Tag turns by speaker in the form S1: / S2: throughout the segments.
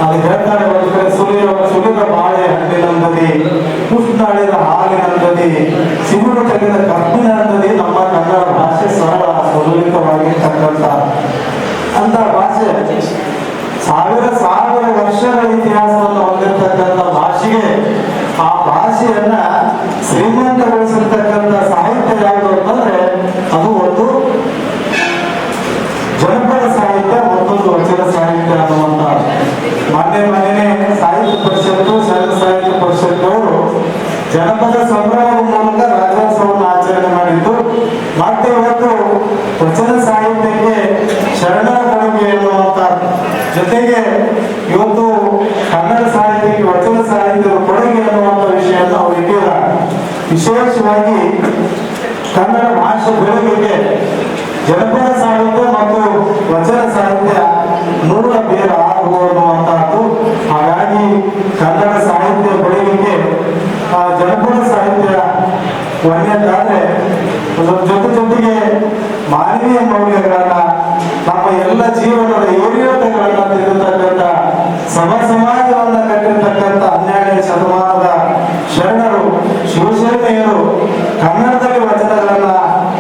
S1: ಅದು ಹೇಳ್ತಾರೆ, ಒಂದು ಕಡೆ ಸುಲಿದ ಬಾಳೆ ಹಣ್ಣಿನಂದದಿ, ಉಷ್ಣಾಳಿದ ಹಾಲಿನಂದದಿ, ಸಿಗುರು ತೆಗೆದ ಕಬ್ಬಿನಂದದಿ ನಮ್ಮ ಕನ್ನಡ ಭಾಷೆ ಸರಳ ಸುಲಲಿತವಾಗಿರ್ತಕ್ಕಂಥ ಅಂತ ಭಾಷೆ. ಸಾವಿರ ವರ್ಷಗಳ ಇತಿಹಾಸವನ್ನು ಹೊಂದಿರತಕ್ಕಂಥ ಭಾಷೆಗೆ, ಆ ಭಾಷೆಯನ್ನ ಶ್ರೀಮಂತಗೊಳಿಸಿರ್ತಕ್ಕಂಥ ಸಾಹಿತ್ಯ ಯಾವುದು ಅಂತಂದ್ರೆ ಅದು ಒಂದು ಜನಪದ ಸಾಹಿತ್ಯ, ಮತ್ತೊಂದು ವಚನ ಸಾಹಿತ್ಯ ಅನ್ನುವಂತ. ಮೊನ್ನೆ ಸಾಹಿತ್ಯ ಪರಿಷತ್ತು, ಶರಣ ಸಾಹಿತ್ಯ ಪರಿಷತ್ತು ಅವರು ಜನಪದ ಸಂಭ್ರಮದ ಮೂಲಕ ರಾಜ್ಯೋತ್ಸವವನ್ನು ಆಚರಣೆ ಮಾಡಿದ್ದು. ಮತ್ತೆ ಇವತ್ತು ವಚನ ಸಾಹಿತ್ಯಕ್ಕೆ ಶರಣರ ಕೊಡುಗೆ ಎನ್ನುವಂತ ಜೊತೆಗೆ ಇವತ್ತು ಕನ್ನಡ ಸಾಹಿತ್ಯಕ್ಕೆ ವಚನ ಸಾಹಿತ್ಯದ ಕೊಡುಗೆ ಎನ್ನುವಂತ ವಿಷಯವನ್ನು ಅವರು ಇಟ್ಟಿದ್ದಾರೆ. ವಿಶೇಷವಾಗಿ ಕನ್ನಡ ಭಾಷೆ ಬೆಳವಣಿಗೆ ಜನಪದ ಸಾಹಿತ್ಯ ಮತ್ತು ವಚನ ಸಾಹಿತ್ಯ ಮೂಲ ಬೇರೆ ಆಗಬಹುದು ಅನ್ನುವಂತಹದ್ದು. ಹಾಗಾಗಿ ಕನ್ನಡ ಸಾಹಿತ್ಯ ಬೆಳವಣಿಗೆ ಜನಪದ ಸಾಹಿತ್ಯ ಒಂದಾದ್ರೆ ಜೊತೆಗೆ ಮಾನವೀಯ ಮೌಲ್ಯಗಳನ್ನ, ನಮ್ಮ ಎಲ್ಲ ಜೀವನದ ಏರಿಯೋಟಗಳನ್ನ ತಿರುಗತಕ್ಕಂಥ ಸಮಾಜವನ್ನ ಕಟ್ಟಿರ್ತಕ್ಕಂಥ 12ನೇ ಶತಮಾನದ ಶರಣರು ಶಿವಶರಣೆಯರು ಕನ್ನಡದಲ್ಲಿ ವಚನಗಳನ್ನ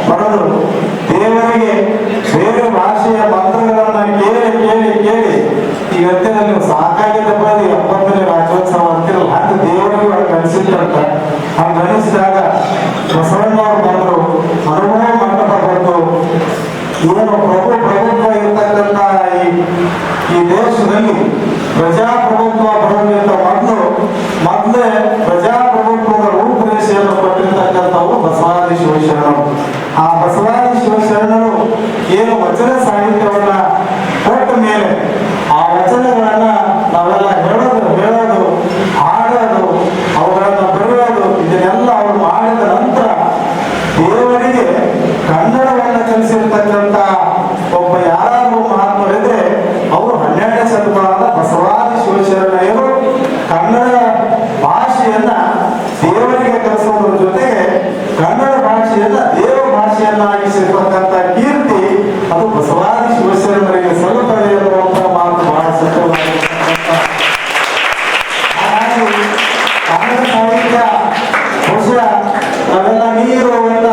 S1: ಬರೆದು ದೇವರಿಗೆ ಬೇರೆ ಭಾಷೆಯ ಮಂತ್ರಗಳನ್ನ ಕೇಳಿ ಈ ವ್ಯಕ್ತಿಯಲ್ಲಿ ಸಾಕಾಗಿದ್ದಪ್ಪ 70ನೇ ರಾಜ್ಯೋತ್ಸವ ಅಂತಿರಲ್ಲ, ಹಾಗೆ ದೇವರಿಗೆ ಅವ್ರು ಕಲಿಸಿದ್ರಂತ. ಹಾಗೆ ಅನಿಸಿದಾಗ ಬಸವಣ್ಣವರು ಬಂದರು, ಅನುಭವ ಮಂಟಪ ಬಂದು ಏನು ಪ್ರಭುತ್ವ ಇರ್ತಕ್ಕಂಥ ಈ ದೇಶದಲ್ಲಿ ಪ್ರಜಾಪ್ರಭುತ್ವ ಬರೋಕ್ಕಿಂತ ಮೊದಲೇ ಪ್ರಜಾಪ್ರಭುತ್ವದ ರೂಪುರೇಷೆಯನ್ನು ಕೊಟ್ಟಿರ್ತಕ್ಕಂಥವು ಬಸವಾದಿ ಶಿವಶರಣರು. ಆ ಬಸವಾದಿ ಶಿವಶರಣರು ಏನು ವಚನ ಸಾಹಿತ್ಯವನ್ನ ಕೊಟ್ಟ ಮೇಲೆ ಆ ವಚನಗಳನ್ನ ನಾವೆಲ್ಲ ಹೇಳೋದು ಹಾಡೋದು ಅವುಗಳನ್ನ ಬರೆಯೋದು ಇದನ್ನೆಲ್ಲ ಅವರು ಮಾಡಿದ ನಂತರ ದೇವರಿಗೆ ಕನ್ನಡವನ್ನು ಕಲಿಸಿರ್ತಕ್ಕಂಥ ಒಬ್ಬ ಯಾರಾದರೂ ಮಹಾತ್ಮರಿದ್ರೆ ಅವರು 12ನೇ ಶತಮಾನದ ಬಸವಾದಿ ಶಿವಶರಣರು ಕನ್ನಡ ಭಾಷೆಯನ್ನ ದೇವರಿಗೆ ಕಲಿಸೋದ್ರ ಜೊತೆಗೆ ಕನ್ನಡ ಭಾಷೆಯನ್ನ ದೇವ ಭಾಷೆಯನ್ನಾಗಿಸಿರ್ತಕ್ಕಂಥ ಕೀರ್ತಿ ಅದು ಬಸವಾದಿ ಶಿವಶರಣರಿಗೆ ಸಲ್ಲುತ್ತದೆ ಎನ್ನುವಂತ ಮಾತು ಬಹಳ ಸತ್ಯವಾಗಿರ್ತಕ್ಕಂಥ. ಹಾಗಾಗಿ ಕನ್ನಡ ಸಾಹಿತ್ಯ ಬಹುಶಃ ನಾವೆಲ್ಲ ನೀರು ಅಂತ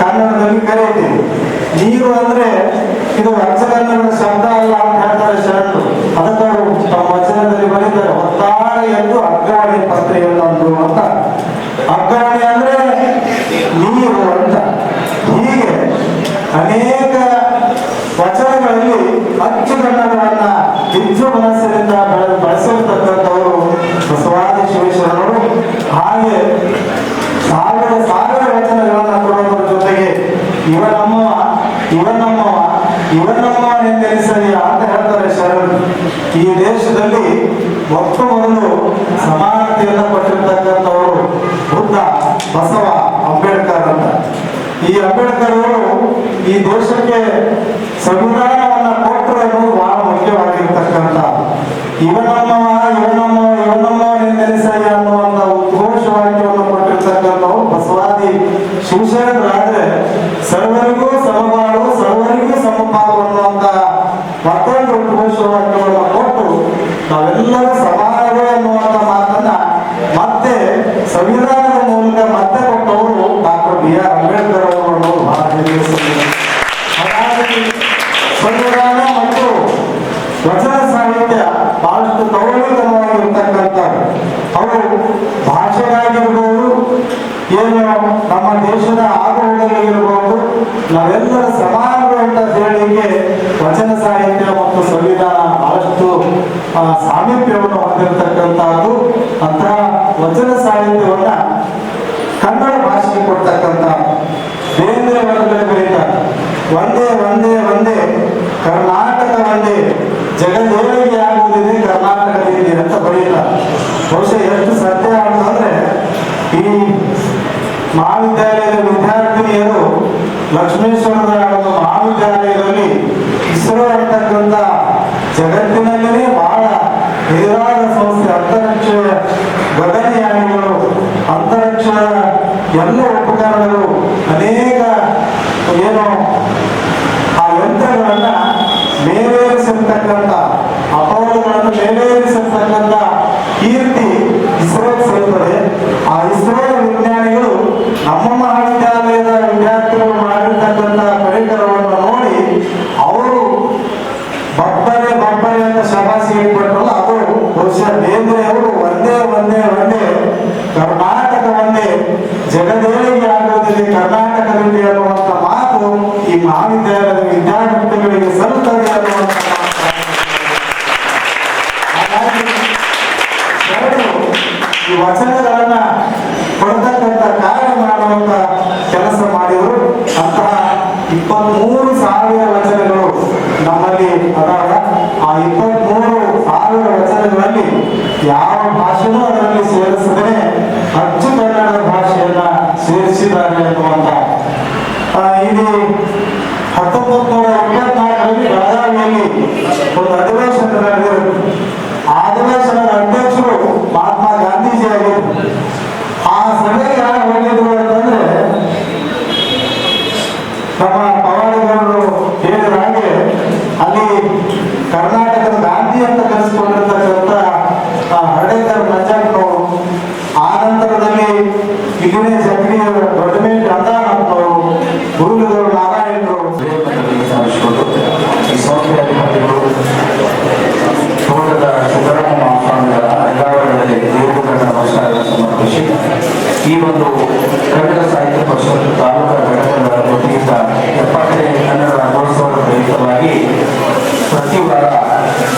S1: ಕನ್ನಡದಲ್ಲಿ ಕರೀತೀವಿ. ನೀರು ಅಂದ್ರೆ ಇದು ಅಚ್ಚಗನ್ನಡದ ಶಬ್ದ ಅಲ್ಲ ಅಂತ ಹೇಳ್ತಾರೆ ಶರಣರು. ಅದಕ್ಕೆ ತಮ್ಮ ವಚನದಲ್ಲಿ ಬರೀತಾರೆ, ಹೊತ್ತಾಳೆ ಎಂದು ಅಗ್ಗವಾಣಿ ಪತ್ರೆಯಲ್ಲೊಂದು ಅಂತ. ಅಗ್ಗವಾಣಿ ಅಂದ್ರೆ ನೀರು ಅಂತ. ಹೀಗೆ ಅನೇಕ ವಚನಗಳಲ್ಲಿ ಅಚ್ಚುಗನ್ನಡವನ್ನ ಹೆಚ್ಚು ಮನಸ್ಸಿನಿಂದ ಬಳಸಿರ್ತಕ್ಕಂಥವರು ಬಸವಾದಿ ಶಿವಶರಣರು. ಹಾಗೆ ಸಾವಿರ ವಚನಗಳನ್ನ ಕೊಡೋದ್ರ ಜೊತೆಗೆ ಇವನಮ್ಮ ಎಂದೆನಿಸಯ್ಯ ಅಂತ ಹೇಳ್ತಾರೆ ಶರಣರು. ಈ ದೇಶದಲ್ಲಿ ಮೊಟ್ಟ ಮೊದಲು ಸಮಾನತೆಯನ್ನು ಕೊಟ್ಟಿರ್ತಕ್ಕಂಥವರು ಬುದ್ಧ, ಬಸವ, ಅಂಬೇಡ್ಕರ್ ಅಂತ. ಈ ಅಂಬೇಡ್ಕರ್ ಅವರು ಈ ದೇಶಕ್ಕೆ ಸಂವಿಧಾನವನ್ನ ಕೊಟ್ಟರು ಅನ್ನೋದು ಬಹಳ ಮುಖ್ಯವಾಗಿರ್ತಕ್ಕಂಥ. ಇವನಮ್ಮ ಎಂದೆನಿಸಯ್ಯ ಅನ್ನುವಂಥ ಉದ್ಘೋಷವಾಕ್ಯವನ್ನು ಕೊಟ್ಟಿರ್ತಕ್ಕಂಥವ್ರು ಬಸವಾದಿ ಶಿವಶರಣರಾದ್ರೆ ಸರ್ವರಿಗೂ ಸಮಬಾಳು, ಸರ್ವರಿಗೂ ಸಮಪಾಲು ಅನ್ನುವಂತ ಮತ್ತೊಂದು ಉದ್ಘೋಷವಾಕ್ಯವನ್ನು ಕೊಟ್ಟು ನಾವೆಲ್ಲರೂ ಸಮಾನವೇ ಅನ್ನುವಂತ ಮಾತನ್ನ ಮತ್ತೆ ಸಂವಿಧಾನದ ಮೂಲಕ ಮತ್ತೆ ಕೊಟ್ಟವರು ಡಾಕ್ಟರ್ BR ಅಂಬೇಡ್ಕರ್ ಅವರು ಬಹಳ ಹಾಗಾಗಿ ಸಂವಿಧಾನ ಮತ್ತು ವಚನ ಸಾಹಿತ್ಯ ಬಹಳಷ್ಟು ತೌಲಿಕವಾಗಿರ್ತಕ್ಕಂಥ ಅವರು ಭಾಷೆಗಾಗಿರ್ಬೋದು, ಏನು ನಮ್ಮ ದೇಶದ ಆಗುವುದಲ್ಲಿರ್ಬೋದು, ನಾವೆಲ್ಲರ ಸಮಾನರು ಅಂತ ಹೇಳಿಕೆ ವಚನ ಸಾಹಿತ್ಯ ಮತ್ತು ಸಂವಿಧಾನ ಬಹಳಷ್ಟು ಸಾಮೀಪ್ಯವನ್ನು ಹೊಂದಿರತಕ್ಕಂಥದ್ದು. ಅಂತಹ ವಚನ ಸಾಹಿತ್ಯವನ್ನ ಕನ್ನಡ ಭಾಷೆಗೆ ಕೊಡ್ತಕ್ಕಂಥ ಬೇಂದ್ರೆ ವರ್ಗದಲ್ಲಿ ಬರೀತಾರೆ, ಒಂದೇ ಒಂದೇ ಒಂದೇ ಕರ್ನಾಟಕ ಒಂದೇ ಜಗದೇವಿಗೆ ಆಗುವುದಿದೆ ಕರ್ನಾಟಕದಲ್ಲಿ ಅಂತ ಬರೀತಾರೆ. ಬಹುಶಃ ಎಷ್ಟು ಸತ್ಯ ಅಂತಂದ್ರೆ ಈ ಮಹಾವಿದ್ಯಾಲಯದ ವಿದ್ಯಾರ್ಥಿನಿಯರು ಲಕ್ಷ್ಮೇಶ್ವರದ ಒಂದು ಮಹಾವಿದ್ಯಾಲಯದಲ್ಲಿ ಇಸ್ರೋ ಅಂತಕ್ಕಂಥ ಜಗತ್ತಿನಲ್ಲೇ ಬಹಳ ಹಿರಿಯಾದ ಸಂಸ್ಥೆ, ಅಂತರಿಕ್ಷ ಗಗನಯಾನಿಗಳು, ಅಂತರಿಕ್ಷ ಎಲ್ಲ ಉಪಕರಣಗಳು, ಅನೇಕ ಏನು ಆ ಯಂತ್ರಗಳನ್ನ ಮೇಲೇರಿಸಿರ್ತಕ್ಕಂಥ ಅಪೋಲೋಗಳನ್ನ ವಿಜ್ಞಾನಿಗಳನ್ನು ಮೇಲೇರಿಸಿರ್ತಕ್ಕಂಥ ಕೀರ್ತಿ ಇಸ್ರೋಗೆ ಸೇರ್ತದೆ. ಆ ಇಸ್ರೋದ ವಿಜ್ಞಾನಿಗಳು ನಮ್ಮ ಮಹಾವಿದ್ಯಾಲಯದ ವಿದ್ಯಾರ್ಥಿಗಳು ಮಾಡಿರ್ತಕ್ಕಂಥ ಪರಿಕರವನ್ನು ನೋಡಿ ಅವರು ಬಬ್ಬರೆ ಅಂತ ಶಬಾಸಿಗೆ ಕೊಟ್ಟರಲ್ಲ, ಅದು ಬಹುಶಃ ಬೇಂದ್ರೆ ಅವರು ಒಂದೇ ಕರ್ನಾಟಕವನ್ನೇ ಜಗದೇಳಿಗೆ ಆಗುವುದಿಲ್ಲ ಕರ್ನಾಟಕದಲ್ಲಿ ಅನ್ನುವಂಥ ಮಾತು ಈ ಮಹಾವಿದ್ಯಾಲಯದ ವಿದ್ಯಾರ್ಥಿಗಳಿಗೆ ಸಲ್ಲುತ್ತದೆ ಅನ್ನುವಂಥ ಈ ವಚನಗಳನ್ನ ಕೊಡತಕ್ಕಂಥ ಕಾರ್ಯ ಮಾಡುವಂತ ಕೆಲಸ ಮಾಡಿದರು. ಅಂತಹ 23,000 ವಚನಗಳು ನಮ್ಮಲ್ಲಿ ಅದಾವ. ಆ 23,000 ವಚನಗಳಲ್ಲಿ ಯಾವ ಭಾಷೆನೂ ಅದರಲ್ಲಿ ಸೇರಿಸದೇ ಅಚ್ಚು ಕನ್ನಡ ಭಾಷೆಯನ್ನ ಸೇರಿಸಿದ್ದಾರೆ ಅನ್ನುವಂತ ಇದು 1924ರಲ್ಲಿ ಬೆಳಗಾವಿಯಲ್ಲಿ ಒಂದು ಅಧಿವೇಶನ ನಡೆದಿದೆ. ಆ ಅಧಿವೇಶನದ ಅಧ್ಯಕ್ಷರು ಮಹಾತ್ಮ ಗಾಂಧೀಜಿ ಆಗಿದ್ರು. ಆ ಸಭೆಗೆ ಯಾರು ಹೋಗಿದ್ರು ಅಂತಂದ್ರೆ ನಮ್ಮ ಪವಾಡಿಗರರು ಹೇಳಿದ ಹಾಗೆ ಅಲ್ಲಿ ಕರ್ನಾಟಕದ ಗಾಂಧಿ ಅಂತ ಕರೆಸಿಕೊಂಡಿರ್ತಕ್ಕಂಥ ಹರ್ಡೇಕರ್ ಮಂಜಪ್ಪನವರು, ಆ ನಂತರದಲ್ಲಿ ಇಲ್ಲಿನೇ ಜಗಡಿ ದೊಡ್ಡಮೇಟಿ ಅಂದಾನಪ್ಪನವರು, ಗುರುಗಳು ನಾರಾಯಣರು,
S2: ಈ ಸಂಸ್ಥೆಯ ಅಧಿಪತಿಗಳು ತೋಟದ ಸಿದ್ದರಾಮ ಸ್ವಾಮಿಗಳ ಅಧಿಕಾರದಲ್ಲಿ ದೇವರುಗಳ ನಮಸ್ಕಾರಗಳನ್ನು ಸಮರ್ಪಿಸಿ ಈ ಒಂದು ಕನ್ನಡ ಸಾಹಿತ್ಯ ಪರಿಷತ್ ತಾಲೂಕಾ ಘಟಕಗಳ ವತಿಯಿಂದ 70ನೇ ಕನ್ನಡ ರಾಜ್ಯೋತ್ಸವದ ಪ್ರಯುಕ್ತವಾಗಿ ಪ್ರತಿ ವಾರ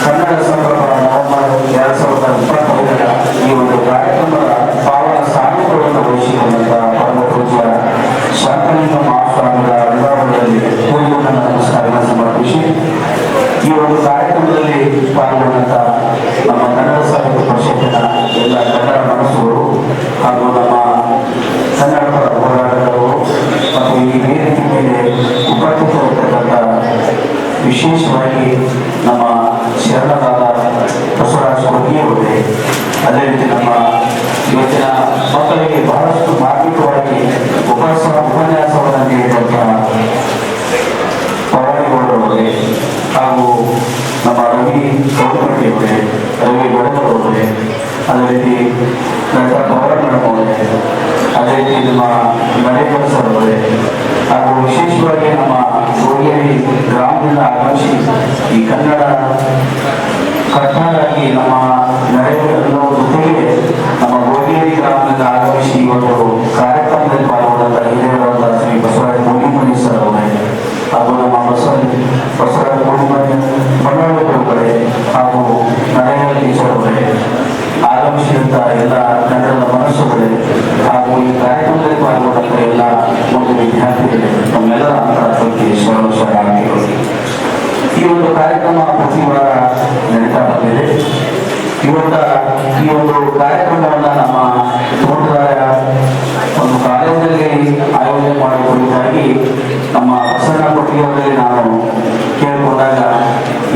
S2: ಕನ್ನಡ ಸಂಭ್ರಮ ನವೆಂಬರ್ 2025ರ ಈ ಒಂದು ಕಾರ್ಯಕ್ರಮದ ಪಾವನ ಸಾನ್ನಿಧ್ಯವನ್ನು ವಹಿಸಿಕೊಂಡಂತಹ ಪರಮ ಪೂಜ್ಯ ಶಾಂತಲಿಂಗ ಮಹಾಸ್ವಾಮಿಗಳ ಅಧಿಕಾರದಲ್ಲಿ ಪೂಜೆಯನ್ನು ನಮಸ್ಕಾರಗಳನ್ನು ಸಮರ್ಪಿಸಿ ಈ ಒಂದು ಕಾರ್ಯಕ್ರಮದಲ್ಲಿ ಪಾಲ್ಗೊಂಡಂತ ನಮ್ಮ ಕನ್ನಡ ಸಾಹಿತ್ಯ ಪರಿಷತ್ತಿನ ಎಲ್ಲ ಕನ್ನಡ ಮನಸ್ಸುಗಳು ಹಾಗೂ ನಮ್ಮ ಕನ್ನಡ ಪರ ಹೋರಾಟಗಾರರು ಮತ್ತು ಈ ವೇದಿಕೆ ಮೇಲೆ ಉಪಸ್ಥಿತರಿರ್ತಕ್ಕಂಥ ವಿಶೇಷವಾಗಿ ನಮ್ಮ ಶರಣರಾದ ಬಸವರಾಜ ಕೊಡ್ಗಿಯವರೇ, ಅದೇ ರೀತಿ ನಮ್ಮ ಇವತ್ತಿನ ಮಕ್ಕಳಿಗೆ ಬಹಳಷ್ಟು ಮಾರ್ಮಿಕವಾಗಿ ಉಪನ್ಯಾಸವನ್ನು ನೀಡಿದಂತಹ ಪವಾಡಿಗೌಡರವರೇ ಹಾಗೂ ನಮ್ಮ ರವಿ ಗೌಡಮಟ್ಟಿಯವರೇ, ರವಿ ಗೌಡರವರೇ, ಅದೇ ರೀತಿ ಡಾಕ್ಟರ್ ಪವನ್ ಮೇಡಮ್ ಅವರೇ, ಅದೇ ರೀತಿ ನಮ್ಮ ನರೇಂದ್ರ ಸರ್ ಅವರೇ ಹಾಗೂ ವಿಶೇಷವಾಗಿ ನಮ್ಮ ಗೋಗೇರಿ ಗ್ರಾಮದಿಂದ ಆಗಮಿಸಿ ಈ ಕನ್ನಡ ಕಟ್ಟಾಗಿ ನಮ್ಮ ನಡೆಯುವ ಜೊತೆಗೆ ನಮ್ಮ ಗೋಗೇರಿ ಗ್ರಾಮದಿಂದ ಆಗಮಿಸಿ ಈ ಒಂದು ಕಾರ್ಯಕ್ರಮದಲ್ಲಿ ಪಾಲ್ಗೊಂಡಂತ ಹಿರಿಯರಾದ ಶ್ರೀ ಬಸವರಾಜ ಮುನಿಮನಿ ಸರ್ ಅವರೇ ಹಾಗೂ ನಮ್ಮ ಬಸವರಾಜ ಮುನಿಮನಿ ಮಂಡಳಿಗಳೇ ಹಾಗೂ ನರೇಂದ್ರ ಟೀಚರ್ ಅವರೇ, ಆಗಮಿಸಿದಂತ ಎಲ್ಲ ಕನ್ನಡದ ಮನಸ್ಸುಗಳೇ ಹಾಗೂ ಈ ಕಾರ್ಯಕ್ರಮದಲ್ಲಿ ಪಾಲ್ಗೊಂಡಂತ ಎಲ್ಲ ಒಂದು ವಿದ್ಯಾರ್ಥಿಗಳೇ, ನಮ್ಮೆಲ್ಲರ ಅಂತರಕ್ಕೆ ಶರಣಾರ್ಥಿಗಳು. ಈ ಒಂದು ಕಾರ್ಯಕ್ರಮ ಪ್ರತಿ ವಾರ ನಡೀತಾ ಬಂದಿದೆ. ಈ ಒಂದು ಕಾರ್ಯಕ್ರಮವನ್ನು ನಮ್ಮ ತೋಟದ ಒಂದು ಕಾಲೇಜಿನಲ್ಲಿ ಆಯೋಜನೆ ಮಾಡಿಕೊಳ್ಳುವುದಾಗಿ ನಮ್ಮ ಬಸವಣ್ಣ ಕೊಟ್ಟಿಗೆಯವರಲ್ಲಿ ನಾನು ಕೇಳಿಕೊಂಡಾಗ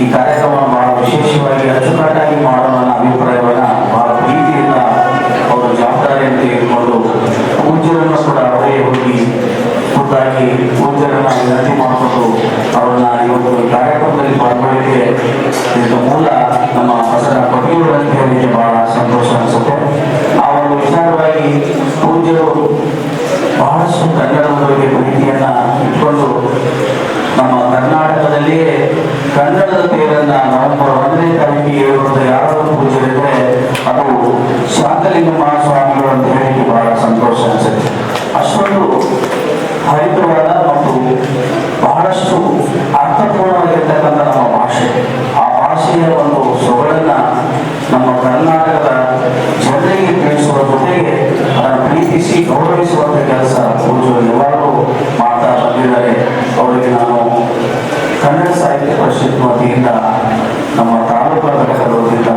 S2: ಈ ಕಾರ್ಯಕ್ರಮ ಬಹಳ ವಿಶೇಷವಾಗಿ ಅಚ್ಚುಕಟ್ಟಾಗಿ ಮಾಡೋಣ ಅನ್ನೋ ಅಭಿಪ್ರಾಯವನ್ನು ಬಹಳ ಪ್ರೀತಿಯಿಂದ ಅವರು ಜವಾಬ್ದಾರಿಯನ್ನು ತೆಗೆದುಕೊಂಡು ಪೂಜ್ಯರನ್ನು ಕೂಡ ಅವರೇ ಹೋಗಿ ಖುದ್ದಾಗಿ ಪೂಜ್ಯರನ್ನ ವಿನಂತಿ ಮಾಡಿಕೊಂಡು ಅವರನ್ನ ಈ ಒಂದು ಕಾರ್ಯಕ್ರಮದಲ್ಲಿ ಪಾಲ್ಗೊಳ್ಳಲಿಕ್ಕೆ ಇದರ ಮೂಲ ನಮ್ಮ ಬಸವಣ್ಣ ಕೊಟ್ಟಿಗೆಯವರು ಅಂತ ಹೇಳಲಿಕ್ಕೆ ಬಹಳ ಸಂತೋಷ ಅನಿಸುತ್ತೆ. ಆ ಒಂದು ವಿಚಾರವಾಗಿ ಪೂಜ್ಯರು ಬಹಳಷ್ಟು ಕನ್ನಡದ ಬಗ್ಗೆ ಪ್ರೀತಿಯನ್ನ ಇಟ್ಕೊಂಡು ನಮ್ಮ ಕರ್ನಾಟಕದಲ್ಲಿಯೇ ಕನ್ನಡದ ಪೇರನ್ನ ನವೆಂಬರ್ 1ನೇ ತಾರೀಕಿಗೆ ಹೇಳುವಂತ ಯಾರಾದರೂ ಪೂಜೆಯಿದ್ರೆ ಅದು ಶಾಂತಲಿಂಗ ಮಹಾಸ್ವಾಮಿಗಳು ಅಂತ ಹೇಳಿಕ್ಕೆ ಬಹಳ ಸಂತೋಷ ಅನಿಸುತ್ತೆ. ಅಷ್ಟೊಂದು ಹರಿತವಾದ ಮತ್ತು ಬಹಳಷ್ಟು ಅರ್ಥಪೂರ್ಣವಾಗಿರ್ತಕ್ಕಂಥ ನಮ್ಮ ಭಾಷೆ, ಆ ಭಾಷೆಯ ಒಂದು ಸೊಗಡನ್ನ ನಮ್ಮ ಕರ್ನಾಟಕದ ಜನರಿಗೆ ತಿಳಿಸುವ ಜೊತೆಗೆ ಅದನ್ನು ಪ್ರೀತಿಸಿ ಗೌರವಿಸುವಂತ ಕೆಲಸ ಪೂಜೆಗಳು ಯಾವಾಗಲೂ ಮಾಡ್ತಾ ಬಂದಿದ್ದಾರೆ. ಅವರಿಗೆ ನಾನು ಕನ್ನಡ ಸಾಹಿತ್ಯ ಪರಿಷತ್ ವತಿಯಿಂದ ನಮ್ಮ ತಾಲೂಕಾ ಘಟಕದ ವತಿಯಿಂದ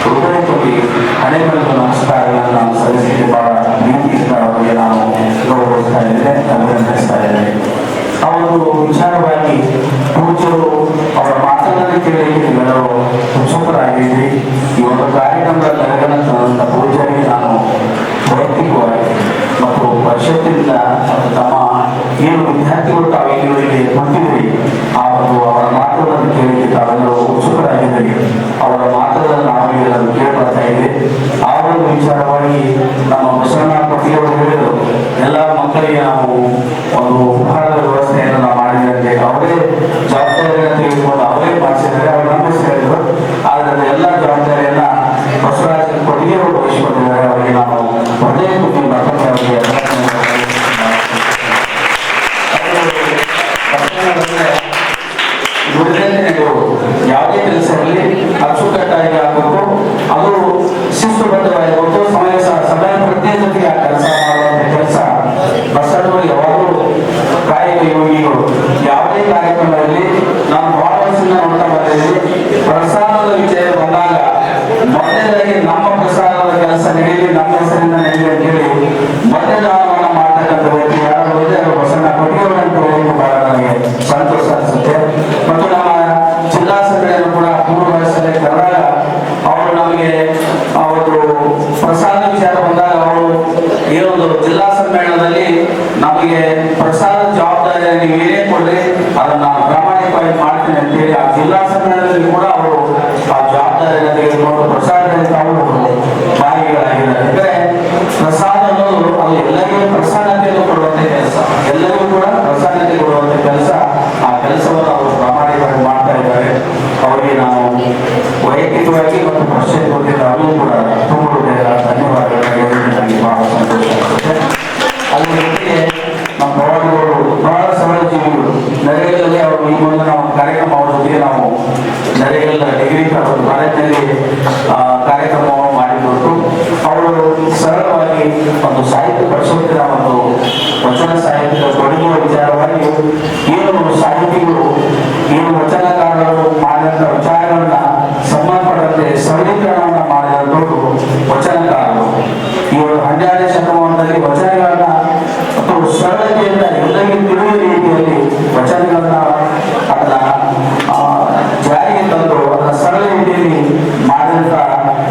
S2: ಹೃದಯ ತುಂಬಿ ಹಣೆಬೆರಳು ನಮಸ್ಕಾರಗಳನ್ನು ನಾನು ಸಲ್ಲಿಸಲಿಕ್ಕೆ ಬಹಳ ಪ್ರೀತಿಯಿಂದ ಅವರಿಗೆ ನಾನು ಗೌರವಿಸ್ತಾ ಇದ್ದೇನೆ, ಅಭಿನಂದಿಸ್ತಾ ಇದ್ದೇನೆ. ಆ ಒಂದು ವಿಚಾರವಾಗಿ ಪೂಜ್ಯರು ಅವರ ಮಾತುಗಳನ್ನು ಕೇಳಲಿಕ್ಕೆ ನೀವೆಲ್ಲರೂ ಉತ್ಸುಕರಾಗಿದ್ದೀರಿ. ಈ ಒಂದು ಕಾರ್ಯಕ್ರಮದ ಕರೆಗಣಂತ ಪೂಜೆಗೆ ನಾನು ವೈಯಕ್ತಿಕವಾಗಿ ಮತ್ತು ಪರಿಷತ್ತಿನಿಂದ ತಮ್ಮ ಏನು ವಿದ್ಯಾರ್ಥಿಗಳು ತಾವೇನಿವರಿಗೆ ಕೊಟ್ಟಿದ್ದೀರಿ ಆ ಒಂದು ಅವರ ಮಾತುಗಳನ್ನು ಕೇಳಲಿಕ್ಕೆ ತಾವೆಲ್ಲರೂ ಉತ್ಸುಕರಾಗಿದ್ದೀರಿ. ಅವರ ಮಾತುಗಳನ್ನು ನಮಗೆ ಅದು ಕೇಳ್ಬರ್ತಾ ಇದೆ. ಆ ಒಂದು ವಿಚಾರವಾಗಿ ನಮ್ಮ ಬಸವಣ್ಣ ಪಟ್ಟಿಯವರು ಹೇಳಿದರು, ಎಲ್ಲ ಮಕ್ಕಳಿಗೆ ನಾವು ಒಂದು ಉಪಹಾರದ ವ್ಯವಸ್ಥೆಯನ್ನು ನಾವು ಮಾಡಿದಂತೆ ಅವರೇ ಜವಾಬ್ದಾರಿಯನ್ನು ತೆಗೆದುಕೊಂಡು ಅವರೇ ಮಾಡಿಸಿದ್ದಾರೆ. ಅವರು ನಮ್ಮ ಹೇಳಿದರು, ಆದರೆ ಎಲ್ಲ ಜವಾಬ್ದಾರಿಯನ್ನ ಬಸವರಾಜ ಪಟ್ಟಿಯವರು ವಹಿಸಿಕೊಂಡಿದ್ದಾರೆ. ಅವರಿಗೆ ನಾವು ಹೃದಯ ತುಂಬಿ ಮತ್ತೊಮ್ಮೆ ಅವರಿಗೆ ನುಡಿದಂತೆ ನಡೆಯುವುದು. ಯಾವುದೇ ಕೆಲಸ ಇರಲಿ ಅಚ್ಚುಕಟ್ಟಾಗಿ ಆಗಬೇಕು, ಅದು ಶಿಸ್ತುಬದ್ಧವಾಗಿರ್ಬೇಕು, ಸಮಯ ಪ್ರಜ್ಞೆ ಜೊತೆಗೆ ಆ ಕೆಲಸ ಮಾಡುವಂಥ ಕೆಲಸ ಬಸವಣ್ಣವರು ಯಾವಾಗಲೂ ಕಾಯಕ ಯೋಗಿಗಳು. ಯಾವುದೇ ಕಾರ್ಯಕ್ರಮದಲ್ಲಿ ನಾವು ಬಹಳ ವರ್ಷದಿಂದ ನೋಡ್ತಾ ಬಂದಿದ್ದೀವಿ. ಪ್ರಸಾದದ ವಿಷಯ ಬಂದಾಗ ಮೊದಲನೇದಾಗಿ ನಮ್ಮ ಪ್ರಸಾದದ ಕೆಲಸ ನಡೆಯಲಿ, ನಮ್ಮ ಹೆಸರಿಂದ ನಡೆಯಲಿ ಅಂತ ಹೇಳಿ ಮೊದಲನೇ ಮಾಡ್ತಕ್ಕಂಥ ವ್ಯಕ್ತಿ ಯಾರು ಹೋದ್ರೆ ಅವರು ಬಸವಣ್ಣ ಪಟ್ಟಿಯವರಂತ ಹೇಳಲಿಕ್ಕೆ ಬಹಳ ನನಗೆ ಸಂತೋಷ ಅನಿಸುತ್ತೆ. ಮತ್ತು ನಮ್ಮ ಜಿಲ್ಲಾ ಸಭೆಯನ್ನು ಕೂಡ ಪೂರ್ವ ವಯಸ್ಸಲ್ಲಿ ಕರೆದಾಗ ಅವರು ನಮಗೆ ಅವರು ಪ್ರಸಾದ ವಿಚಾರ ಬಂದಾಗ ಅವರು ಈ ಒಂದು ಜಿಲ್ಲಾ ಸಮ್ಮೇಳನದಲ್ಲಿ ನಮಗೆ ಪ್ರಸಾದ ಜವಾಬ್ದಾರಿಯನ್ನು ನೀವು ಏನೇ ಕೊಡ್ರಿ ಅದನ್ನು ನಾನು ಪ್ರಾಮಾಣಿಕವಾಗಿ ಮಾಡ್ತೀನಿ ಅಂತೇಳಿ ಆ ಜಿಲ್ಲಾ ಸಮ್ಮೇಳನದಲ್ಲಿ ಕೂಡ ಅವರು ಆ ಜವಾಬ್ದಾರಿಯನ್ನು ತೆಗೆದುಕೊಂಡು ಪ್ರಸಾದದಲ್ಲಿ ಅವರು ಭಾಗಿಗಳಾಗಿದ್ದಾರೆ. ಅಂದರೆ ಪ್ರಸಾದ ಅನ್ನೋದು ಅದು ಎಲ್ಲರಿಗೂ ಪ್ರಸನ್ನತೆಯನ್ನು ಕೊಡುವಂಥ ಕೆಲಸ, ಎಲ್ಲರಿಗೂ ಕೂಡ ಪ್ರಸನ್ನತೆ ಕೊಡುವಂಥ ಕೆಲಸ. ಆ ಕೆಲಸವನ್ನು ಅವರು ಪ್ರಾಮಾಣಿಕವಾಗಿ ಮಾಡ್ತಾ ಇದ್ದಾರೆ. ಅವರಿಗೆ ನಾವು ವೈಯಕ್ತಿಕವಾಗಿ ಮತ್ತು ಪ್ರಶಸ್ತಿ ಅವರೂ ಕೂಡ ತುಂಬ ಧನ್ಯವಾದಗಳನ್ನು ನನಗೆ ಬಹಳ ಸಂತೋಷ ಆಗುತ್ತೆ. ಅದ್ರ ಜೊತೆಗೆ ನಮ್ಮ ಪ್ರವಾದಿಗಳು ಬಹಳ ಸರಳ ಜೀವಿಗಳು. ನರೇಗಲ್ಲಿ ಅವರು ಈ ಮುಂದೆ ನಾವು ಕಾರ್ಯಕ್ರಮ ಅವರ ಜೊತೆಗೆ ನಾವು ನರೇಗಲ್ ಡಿಗ್ರಿ ಕಾಲೇಜಿನಲ್ಲಿ ಕಾರ್ಯಕ್ರಮವನ್ನು ಮಾಡಿಕೊಟ್ಟು ಅವರು ಸರಳವಾಗಿ ಒಂದು ಸಾಹಿತ್ಯ ಪರಿಷತ್ತಿನ ಒಂದು ವಚನ ಸಾಹಿತ್ಯದ ಕೊಡುಗೆಯ ವಿಚಾರವಾಗಿ ಏನು ಸಾಹಿತಿಗಳು ಏನು ವಚನಕಾರರು ಮಾಡಿದಂಥ ವಿಚಾರಗಳನ್ನ ಸಂಬಂಧಪಟ್ಟಂತೆ ಸರಳೀಕರಣವನ್ನು ಮಾಡಿದಂಥವರು ವಚನಕಾರರು. ಇವರು 12ನೇ ಶತಮಾನದಲ್ಲಿ ವಚನಗಳನ್ನ ಅಥವಾ ಸರಳತೆಯಿಂದ ಎಲ್ಲರಿಗೂ ತಿಳಿಯುವ ರೀತಿಯಲ್ಲಿ ವಚನಗಳನ್ನ ಅದನ್ನ ಜಾರಿಗೆ ತಂದು ಅದರ ಸರಳ ರೀತಿಯಲ್ಲಿ ಮಾಡಿದಂಥ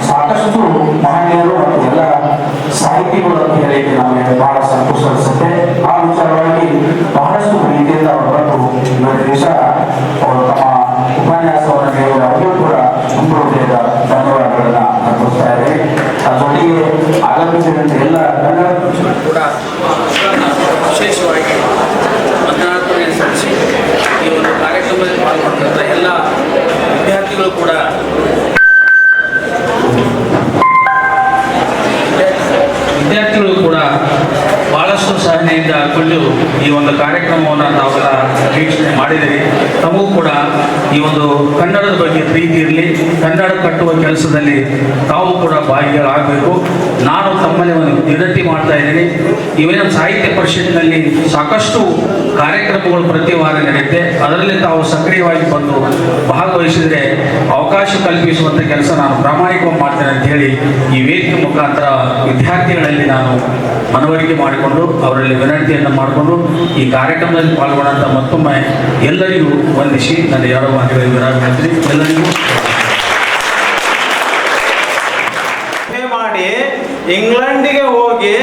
S2: ಸಾಕಷ್ಟು ಮಹನೀಯರು ಮತ್ತು ಎಲ್ಲ ಸಾಹಿತಿಗಳು ಅಂತ ಹೇಳಿಕ್ಕೆ ನಮಗೆ ಬಹಳ ಸಂತೋಷ ಅನಿಸುತ್ತೆ. ಆ ವಿಚಾರವಾಗಿ ಬಹಳಷ್ಟು ರೀತಿಯಿಂದ ಅವರು ಬಂದು ಇವತ್ತು ದಿವಸ ಅವರು ತಮ್ಮ ಉಪನ್ಯಾಸವನ್ನು ನೀಡಿದ ಅವರಿಗೂ ಕೂಡ ತುಂಬ ಹೃದಯದ ಧನ್ಯವಾದಗಳನ್ನ ಅರ್ಪಿಸ್ತಾ ಇದ್ದೇವೆ. ಅದರೊಂದಿಗೆ ಆಗಮಿಸಿದಂತೆ ಎಲ್ಲ ಕನ್ನಡ
S3: ಕೂಡ ವಿಶೇಷವಾಗಿ ಮಂತ್ರಾರ್ಪಣೆಯನ್ನು ಸಲ್ಲಿಸಿ ಈ ಒಂದು ಕಾರ್ಯಕ್ರಮದಲ್ಲಿ ಪಾಲ್ಗೊಂಡಂಥ ಎಲ್ಲ ವಿದ್ಯಾರ್ಥಿಗಳು ಕೂಡ ಬಹಳಷ್ಟು ಸಹನೆಯಿಂದ ಕೊಂಡು ಈ ಒಂದು ಕಾರ್ಯಕ್ರಮವನ್ನು ತಾವೆಲ್ಲ ವೀಕ್ಷಣೆ ಮಾಡಿದಿರಿ. ತಮಗೂ ಕೂಡ ಈ ಒಂದು ಕನ್ನಡದ ಬಗ್ಗೆ ಪ್ರೀತಿ ಇರಲಿ, ಕನ್ನಡ ಕಟ್ಟುವ ಕೆಲಸದಲ್ಲಿ ತಾವು ಕೂಡ ಭಾಗಿಗಳಾಗಬೇಕು. ನಾನು ತಮ್ಮಲ್ಲಿ ಒಂದು ವಿನಂತಿ ಮಾಡ್ತಾ ಇದ್ದೀನಿ. ಇವೇನು ಸಾಹಿತ್ಯ ಪರಿಷತ್ನಲ್ಲಿ ಸಾಕಷ್ಟು ಕಾರ್ಯಕ್ರಮಗಳು ಪ್ರತಿ ವಾರ ನಡೆಯುತ್ತೆ. ಅದರಲ್ಲಿ ತಾವು ಸಕ್ರಿಯವಾಗಿ ಬಂದು ಭಾಗವಹಿಸಿದರೆ ಅವಕಾಶ ಕಲ್ಪಿಸುವಂಥ ಕೆಲಸ ನಾನು ಪ್ರಾಮಾಣಿಕವಾಗಿ ಮಾಡ್ತೇನೆ ಅಂತ ಹೇಳಿ ಈ ವೇದಿಕೆ ಮುಖಾಂತರ ವಿದ್ಯಾರ್ಥಿಗಳಲ್ಲಿ ನಾನು ಮನವರಿಕೆ ಮಾಡಿಕೊಂಡು ಅವರಲ್ಲಿ ವಿನಂತಿಯನ್ನು ಮಾಡಿಕೊಂಡು ಈ ಕಾರ್ಯಕ್ರಮದಲ್ಲಿ ಪಾಲ್ಗೊಂಡಂಥ ಮತ್ತೊಮ್ಮೆ ಎಲ್ಲರಿಗೂ ವಂದಿಸಿ ನನ್ನ 2 ಮಾತುಗಳಿಗೆ ವಿರಾಮ ಹೇಳ್ತೀನಿ. ಎಲ್ಲರಿಗೂ
S4: ಮಾಡಿ ಇಂಗ್ಲೆಂಡಿಗೆ ಹೋಗಿ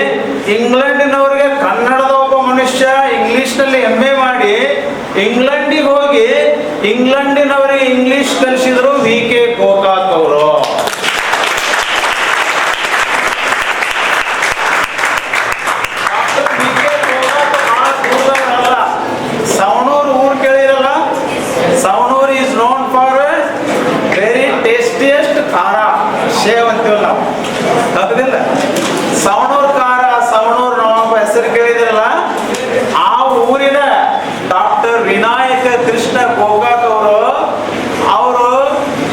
S4: ಇಂಗ್ಲೆಂಡಿನವರಿಗೆ ಕನ್ನಡದ ಒಬ್ಬ ಮನುಷ್ಯ ಇಂಗ್ಲಿಷ್ನಲ್ಲಿ MA ಮಾಡಿ ಇಂಗ್ಲೆಂಡಿಗೆ ಹೋಗಿ ಇಂಗ್ಲೆಂಡಿನವರಿಗೆ ಇಂಗ್ಲಿಷ್ ಕಲಿಸಿದ್ರು VK ಗೋಕಾಕ್ ಅವರು. ಸವಣೂರು ಊರು ಕೇಳಿರಲ್ಲ, Savanur is known for very tastiest khara sev ಅಂತೀವಲ್ಲ ನಾವು, ತಪ್ಪದಿಲ್ಲ. ಸವಣೂರು ಖಾರ, ಸವಣೂರು ನವಾಬ ಹೆಸರು ಕೇಳಿದಿರಲ್ಲ, ಆ ಊರಿನ ಡಾಕ್ಟರ್ ವಿನಾಯಕ ಕೃಷ್ಣ ಗೋಕಾಕ್ ಅವರು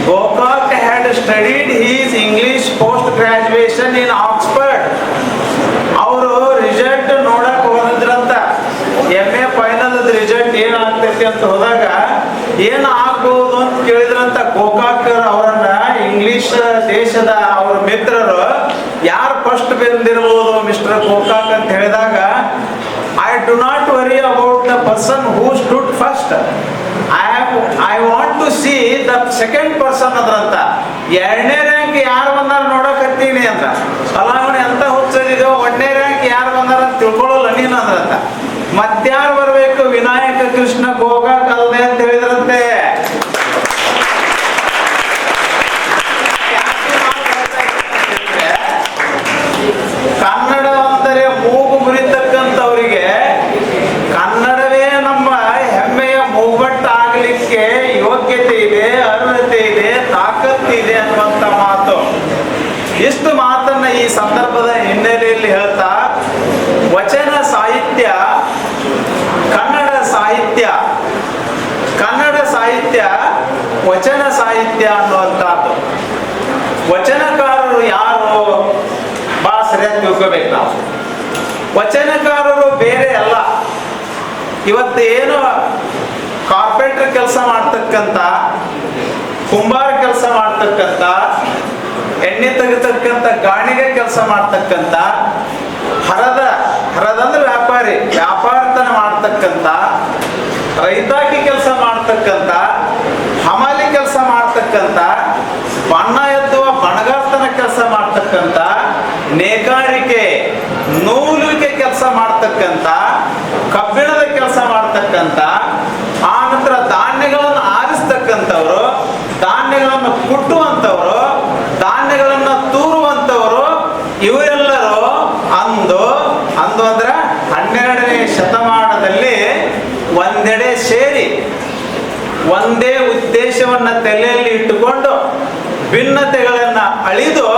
S4: Gokak had studied his English post graduation in Oxford. ಅವರು ರಿಸಲ್ಟ್ ನೋಡಕ್ ಹೋದ್ರಂತ, MA ಫೈನಲ್ ರಿಸಲ್ಟ್ ಏನಾಗ್ತೈತಿ ಅಂತ ಹೋದಾಗ ಏನ್ ಆಗ್ಬಹುದು ಅಂತ ಕೇಳಿದ್ರಂತ ಗೋಕಾಕ್ ಅವರನ್ನ. ಇಂಗ್ಲಿಷ್ ದೇಶದ ಅವ್ರ ಮಿತ್ರರು ಯಾರು ಫಸ್ಟ್ ಬಂದಿರಬಹುದು ಮಿಸ್ಟರ್ ಗೋಕಾಕ್ ಅಂತ ಹೇಳಿದಾಗ, I do not worry about the person who stood first, I want to see the second person ಅದ್ರಂತ. 2ನೇ ರ್ಯಾಂಕ್ ಯಾರು ಬಂದಾರ ನೋಡಕತ್ತೀನಿ ಅಂತ. ಅಲ್ಲ ಅವನು ಎಂತ ಹುಚ್ಚದಿದೆಯೋ, 1ನೇ ರ್ಯಾಂಕ್ ಯಾರು ಬಂದಾರ ಅಂತ ತಿಳ್ಕೊಳ್ಳಲ್ಲ ನೀನು ಅಂದ್ರಂತ. ಮತ್ಯಾರು ಬರ್ಬೇಕು? ವಿನಾಯಕ ಕೃಷ್ಣ ಗೋಕಾಕ್ ಅಲ್ಲದೆ ಅಂತ ಹೇಳಿದ್ರಂತೆ. ಇಷ್ಟು ಮಾತನ್ನ ಈ ಸಂದರ್ಭದ ಹಿನ್ನೆಲೆಯಲ್ಲಿ ಹೇಳ್ತಾ, ವಚನ ಸಾಹಿತ್ಯ, ಕನ್ನಡ ಸಾಹಿತ್ಯ, ಕನ್ನಡ ಸಾಹಿತ್ಯ ವಚನ ಸಾಹಿತ್ಯ ಅನ್ನುವಂಥದ್ದು. ವಚನಕಾರರು ಯಾರು ಬಹಳ ಸರಿಯಾಗಿ ತಿಳ್ಕೋಬೇಕು ನಾವು. ವಚನಕಾರರು ಬೇರೆ ಅಲ್ಲ. ಇವತ್ತು ಏನು ಕಾರ್ಪೆಂಟರ್ ಕೆಲಸ ಮಾಡ್ತಕ್ಕಂಥ, ಕುಂಬಾರ ಕೆಲಸ ಮಾಡ್ತಕ್ಕಂಥ, ಎಣ್ಣೆ ತೆಗಿತಕ್ಕಂಥ ಗಾಣಿಗೆ ಕೆಲಸ ಮಾಡ್ತಕ್ಕಂಥ, ಹರದಂದ್ರೆ ವ್ಯಾಪಾರತನ ಮಾಡ್ತಕ್ಕಂಥ, ರೈತಾಕಿ ಕೆಲಸ ಮಾಡ್ತಕ್ಕಂಥ, ಹಮಾಲಿ ಕೆಲಸ ಮಾಡ್ತಕ್ಕಂಥ, ಬಣ್ಣ ಎತ್ತುವ ಬಣಗಾರ್ತನ ಕೆಲಸ ಮಾಡ್ತಕ್ಕಂಥ, ನೇಕಾರಿಕೆ ನೂಲುವಿಕೆ ಕೆಲಸ ಮಾಡ್ತಕ್ಕಂಥ, ಕಬ್ಬಿಣದ ಕೆಲಸ ಮಾಡ್ತಕ್ಕಂಥ, ಆ ನಂತರ ಧಾನ್ಯಗಳನ್ನು ಆರಿಸ್ತಕ್ಕಂಥವ್ರು, ಧಾನ್ಯಗಳನ್ನು ಕುಟ್ಟುವಂಥವ್ರು, ಧಾನ್ಯಗಳನ್ನು ತೂರುವಂಥವ್ರು, ಇವರೆಲ್ಲರೂ ಅಂದು ಅಂದ್ರೆ 12ನೇ ಶತಮಾನದಲ್ಲಿ ಒಂದೆಡೆ ಸೇರಿ ಒಂದೇ ಉದ್ದೇಶವನ್ನ ತಲೆಯಲ್ಲಿ ಇಟ್ಟುಕೊಂಡು ಭಿನ್ನತೆಗಳನ್ನ ಅಳಿದು